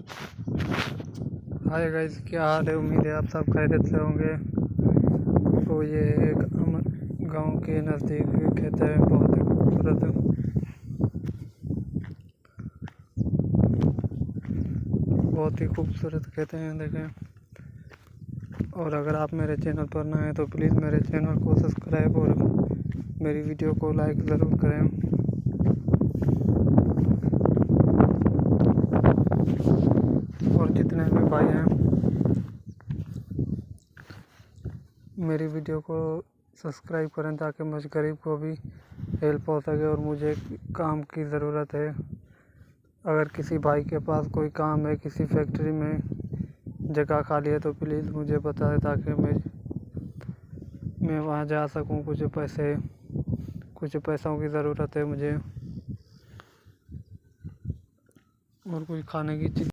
Hi guys, क्या हाल है। उम्मीद है आप सब खैरियत से होंगे। तो ये एक गांव के नज़दीक खेत है, बहुत ही खूबसूरत खेत हैं, देखें। और अगर आप मेरे चैनल पर नए हैं तो प्लीज़ मेरे चैनल को सब्सक्राइब और मेरी वीडियो को लाइक ज़रूर करें। और जितने भी भाई हैं मेरी वीडियो को सब्सक्राइब करें ताकि मुझ गरीब को भी हेल्प हो सके। और मुझे काम की ज़रूरत है। अगर किसी भाई के पास कोई काम है, किसी फैक्ट्री में जगह खाली है तो प्लीज़ मुझे बताएं ताकि मैं वहाँ जा सकूँ। कुछ पैसों की ज़रूरत है मुझे, और कुछ खाने की चीज़।